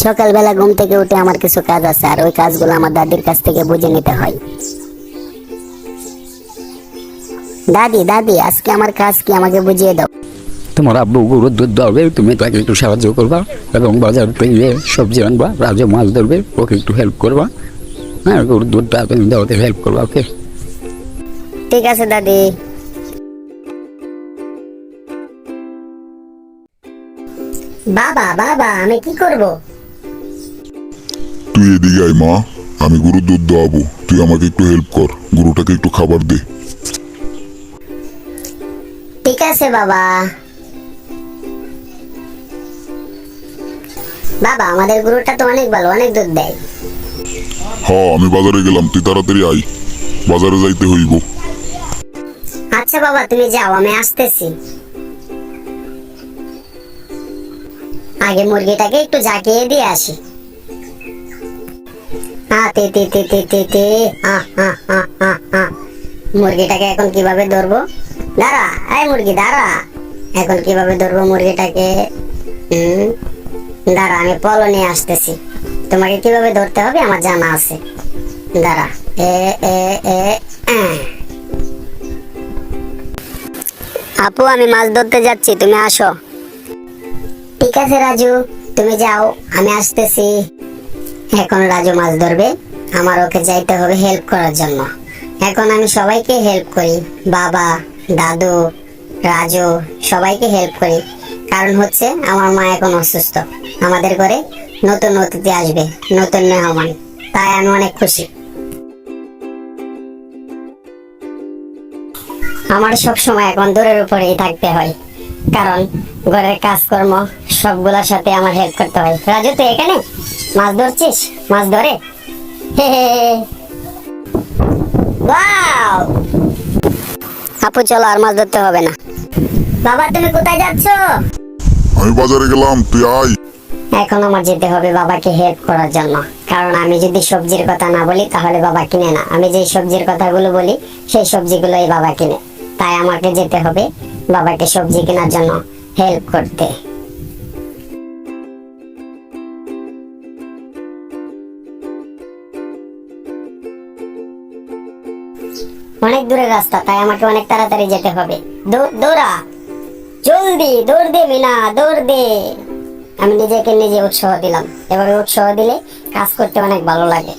সকালবেলা ঘুম থেকে উঠে আমার কিছু কাজ আছে, আর ওই কাজগুলো আমার দাদির কাছ থেকে বুঝে নিতে হয়। দাদি দাদি, আজকে আমার কাজ কি, আমাকে বুঝিয়ে দাও। তোমার আব্বু গরুর দুধ ধরবে, তুমি তাকে একটু সাহায্য করবা এবং বাজার থেকে সবজি আনবা, রাজু মাছ ধরবে, ওকে একটু হেল্প করবা। হ্যাঁ, গরুর দুধটা তুমি দেওয়াতে হেল্প করবা, ওকে? ঠিক আছে দাদি। বাবা বাবা, আমি কি করব? তুই এদিকে আয় মা, আমি গরুর দুধ দোয়াবো, তুই আমাকে একটু হেল্প কর, গরুটাকে একটু খাবার দে। ঠিক আছে বাবা। বাবা, আমাদের গরুটা তো অনেক ভালো, অনেক দুধ দেয়। হ্যাঁ, আমি বাজারে গেলাম, তুই তাড়াতাড়ি আয়, বাজারে যাইতে হইব। আচ্ছা বাবা, তুমি যাও, আমি আসতেছি। আগে মুরগিটাকে একটু জাগিয়ে দিয়ে আসি। মুরগিটাকে এখন কিভাবে ধরবো? দাঁড়া, এই মুরগি দাঁড়া। এখন কিভাবে ধরবো মুরগিটাকে? দাঁড়া, আমি পলো নিয়ে আসতেছি। তোমাকে কিভাবে ধরতে হবে আমার জানা আছে। দাঁড়া। এ এ এ আপু, আমি মাছ ধরতে যাচ্ছি, তুমি আসো। ঠিক আছে রাজু, তুমি যাও, আমি আসতেছি। এখন রাজু মাছ ধরবে, আমার ওকে যাইতে হবে হেল্প করার জন্য। এখন আমি সবাইকে হেল্প করি, বাবা, দাদু, রাজু, সবাইকে হেল্প করি। কারণ হচ্ছে আমার মা এখন অসুস্থ, আমাদের ঘরে নতুন অতিথি আসবে, নতুন মেহমান, তাই আমি অনেক খুশি। আমার সব সময় এখন দূরের উপরেই থাকতে হয়, কারণ ঘরের কাজকর্ম সবগুলোর সাথে আমার হেল্প করতে হয়। রাজু, তুই এখানে মাছ ধরছিস? মাছ ধরে ওয়াও! আপু চলো, আর মাছ ধরতে হবে না। বাবা, তুমি কোথায় যাচ্ছ? আমি বাজারে গেলাম, তুই আয়। এখন আমার যেতে হবে বাবাকে হেল্প করার জন্য, কারণ আমি যদি সবজির কথা না বলি তাহলে বাবা কিনে না। আমি যে সবজির কথাগুলো বলি সেই সবজিগুলোই বাবা কিনে, তাই আমাকে যেতে হবে বাবাকে সবজি কেনার জন্য হেল্প করতে। অনেক দূরের রাস্তা, তাই আমাকে অনেক তাড়াতাড়ি যেতে হবে। দৌড়া, জলদি দৌড় দে মিনা, দৌড় দে। আমি নিজেকে নিজে উৎসাহ দিলাম, এভাবে উৎসাহ দিলে কাজ করতে অনেক ভালো লাগে,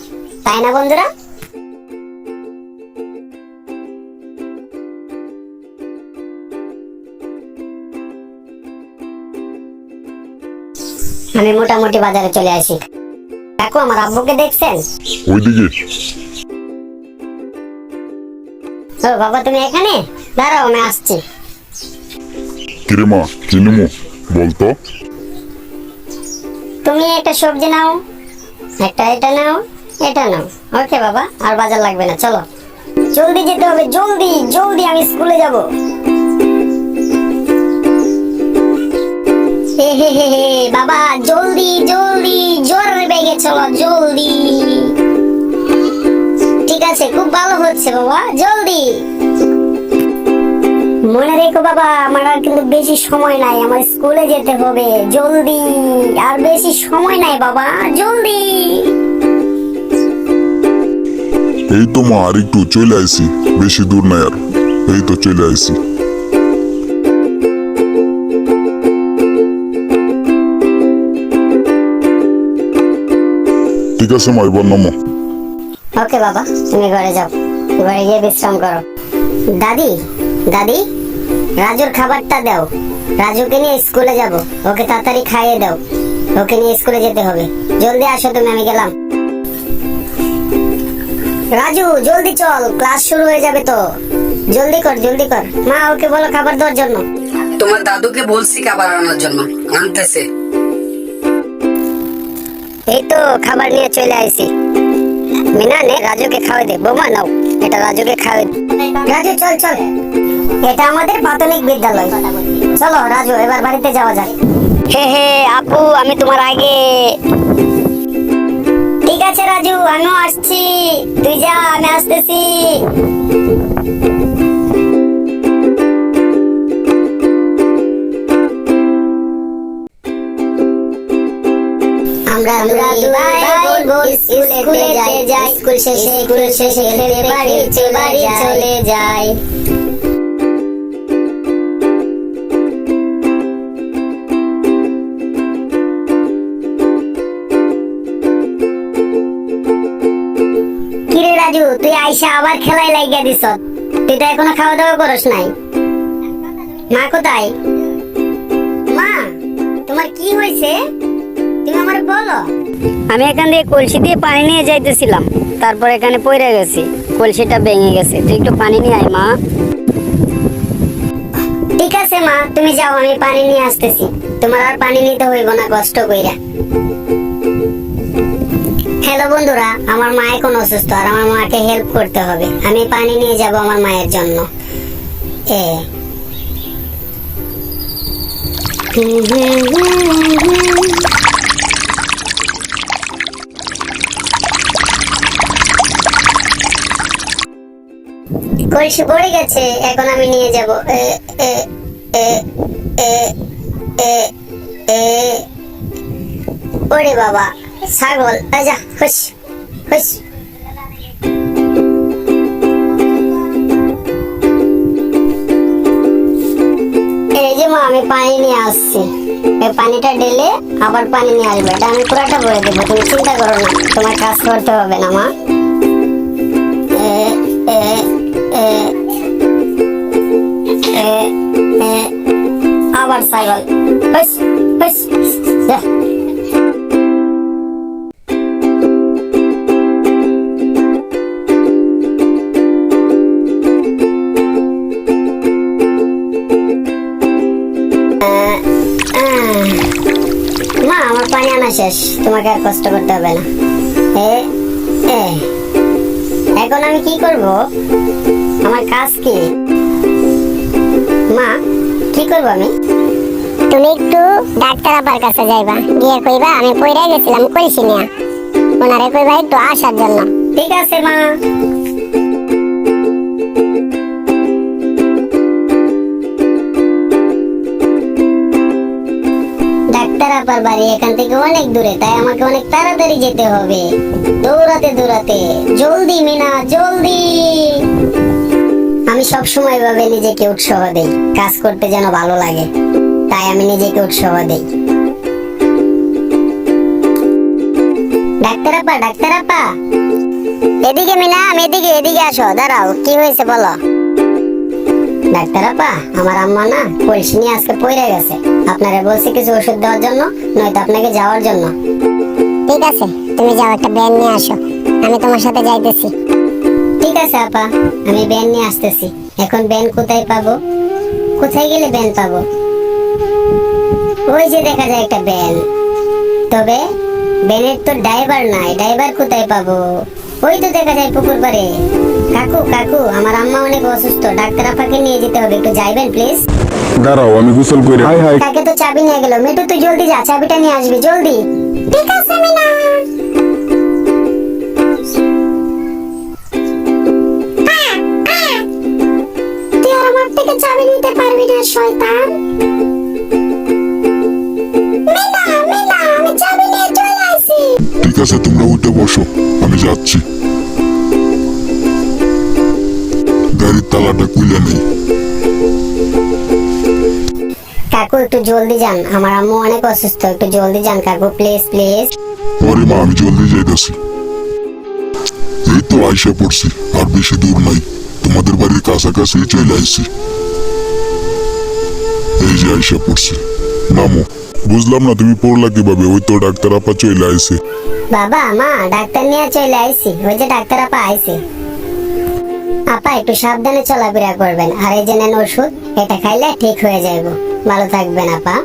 তাই না বন্ধুরা? আমি মোটামুটি বাজারে চলে আসি। দেখো, আমার আব্বুকে দেখছেন? ওইদিকে। ও বাবা, তুমি এখানে দাঁড়াও, আমি আসছি। কিরে মা, কি নেবো বলতো? তুমি একটা সবজি নাও, একটা এটা নাও, এটা নাও। ওকে বাবা, আর বাজার লাগবে না, চলো জলদি যেতে হবে, জলদি জলদি, আমি স্কুলে যাব। হে হে হে হে, বাবা জলদি জলদি, জোরে বেগে চলো, জলদি। ঠিক আছে, খুব ভালো হচ্ছে বাবা, জলদি। মনে রেখো বাবা, আমার আর কিন্তু বেশি সময় নাই, আমার স্কুলে যেতে হবে, জলদি। আর বেশি সময় নাই বাবা, জলদি। এই তো মা, আর একটু চলে আইছি, বেশি দূর নাই আর, এই তো চলে আইছি। ঠিক আছে মা, এবার নামো। ওকে বাবা, তুমি ঘরে যাও, ঘরে গিয়ে বিশ্রাম করো। দাদি দাদি, রাজুর খাবারটা দাও, রাজুকে নিয়ে স্কুলে যাব, ওকে তাড়াতাড়ি খাইয়ে দাও, ওকে নিয়ে স্কুলে যেতে হবে। জলদি আসো তুমি, আমি গেলাম। রাজু জলদি চল, ক্লাস শুরু হয়ে যাবে তো, জলদি কর জলদি কর। মা, ওকে বলো খাবার দেওয়ার জন্য। তোমার দাদুকে বলছি খাবার আনার জন্য, আনতেছে। এই তো খাবার নিয়ে চলে আইছি। মিনা, নে রাজুকে খাওয়াই দে। বৌমা নাও, এটা রাজুকে খাওয়াই দে। রাজু চল চল, এটা আমাদের প্রাথমিক বিদ্যালয়। চলো রাজু, এবার বাড়িতে যাওয়া যাক। হে হে আপু, আমি তোমার আগে। ঠিক আছে রাজু, আমিও আসছি, তুই যা, আমি আসতেছি। আমরা দুই ভাই বোন স্কুলে যাই, স্কুল শেষে খেলতে বাড়ি চলে যাই। কিরে রাজু, তুই আইসা আবার খেলায় লাগিয়ে দিস? তুই তো এখনো খাওয়া দাওয়া করস নাই। মা কোথায়? মা, তোমার কি হয়েছে? তুমি আমার বলো। আমি এখান দিয়ে কলসি দিয়ে পানি নিয়ে যাইতেছিলাম, তারপর এখানে পড়ে গেছি, কলসিটা ভেঙে গেছে। তুই একটু পানি নিয়ে আয় মা। ঠিক আছে মা, তুমি যাও, আমি পানি নিয়ে আসতেছি। তোমার আর পানি নিতে হইব না কষ্ট কইরা। হ্যালো বন্ধুরা, আমার মা এখন অসুস্থ আর আমার মাকে হেল্প করতে হবে। আমি পানি নিয়ে যাব আমার মায়ের জন্য। কলসি পড়ে গেছে, এখন আমি নিয়ে যাব। ওরে বাবা, ছাগল, আজা হুস হুস। এই যে মা, আমি পানি নিয়ে আসছি। এই পানিটা ঢেলে আবার পানি নিয়ে আসবে। এটা আমি পুরাটা ভরে দেবো, তুমি চিন্তা করো না, তোমার কাজ করতে হবে না মা। আবার ছাগল, হুস হুস। যা। মা, আমার পানি আনা শেষ, তোমাকে আর কষ্ট করতে হবে না। এখন আমি কি করব? আমার কাজ কি? মা, কি করব আমি? তুমি একটু ডাক্তার আপার কাছে যাইবা, গিয়ে কইবা আমি পইরা গেছিলাম কলসি নিয়া, ওনারে কইবা একটু আসার জন্য। ঠিক আছে মা। ডাক্তার আপার বাড়ি এখান থেকে অনেক দূরে, তাই আমাকে অনেক তাড়াতাড়ি যেতে হবে। দৌড়াতে দৌড়াতে, জলদি মিনা জলদি। আমি সবসময় ভাবে নিজেকে উৎসাহ দেই, কাজ করতে যেন ভালো লাগে, তাই আমি নিজেকে উৎসাহ দেই। ডাক্তার আপা, ডাক্তার আপা, এদিকে মিনা, আমি এদিকে আসো। দাঁড়াও, কি হয়েছে বলো। ডাক্তার আপা, আমার আম্মা না কলসি নিয়ে আজকে পড়ে গেছে। আপনারা বলছি কিছু ওষুধ দেওয়ার জন্য, নয়তো আপনাকে যাওয়ার জন্য। ঠিক আছে, তুমি যাও, একটা ব্যান নিয়ে আসো, আমি তোমার সাথে যাইতেছি। ঠিক আছে আপা, আমি ব্যান নিয়ে আসতেছি। এখন ব্যান কোথায় পাবো? কোথায় গেলে ব্যান পাবো? ওই যে দেখা যায় একটা ব্যান, তবে ব্যানের তো ড্রাইভার নাই। ড্রাইভার কোথায় পাবো? ওই তো দেখা যায় পুকুর পাড়ে। কাকু কাকু, আমার আম্মা অনেক অসুস্থ, ডাক্তার আপাকে নিয়ে যেতে হবে, একটু যাইবেন প্লিজ। দাঁড়াও, আমি গোসল করে। High high. কাকে তো চাবি নিয়ে গেল। মেটু, তুই জলদি যা, চাবিটা নিয়ে আসবি জলদি। ঠিক আছে মিনা। তুই আর আমার থেকে চাবি নিতে পারবি না শয়তান। মিনা, আমি চাবি নিয়ে চলে আসি। ঠিক আছে, তোমরা উঠে বসো, আমি যাচ্ছি। গাড়ির তালাটা খুলে নেই। কাকু একটু জলদি যান, আমার আম্মু অনেক অসুস্থ, একটু জলদি যান কাকু, প্লিজ প্লিজ। পরে মা, আমি জলদি যাইতেছি। এই তো আইসা পড়ছি, আর বেশি দূর নাই, তোমাদের বাড়ির কাছাকাছি চলে আইছি। এই যে আইসা পড়ছি, নামো। বুঝলাম না তুমি পড়লা কিভাবে? ওই তো ডাক্তার আপা চলে আইছে। বাবা মা, ডাক্তার নিয়ে চলে আইছি, ওই যে ডাক্তার আপা আইছে। আপা একটু সাবধানে চলাফেরা করবেন, আর এই যে নেন ওষুধ, এটা খাইলে ঠিক হয়ে যাইব। ভালো থাকবেন আপা।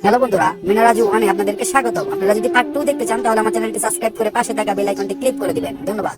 হ্যালো বন্ধুরা, মিনা রাজু ওয়ানে আপনাদেরকে স্বাগত। আপনারা যদি পার্ট 2 দেখতে চান তাহলে আমার চ্যানেলটি সাবস্ক্রাইব করে পাশে থাকা বেল আইকনটি ক্লিক করে দিবেন। ধন্যবাদ।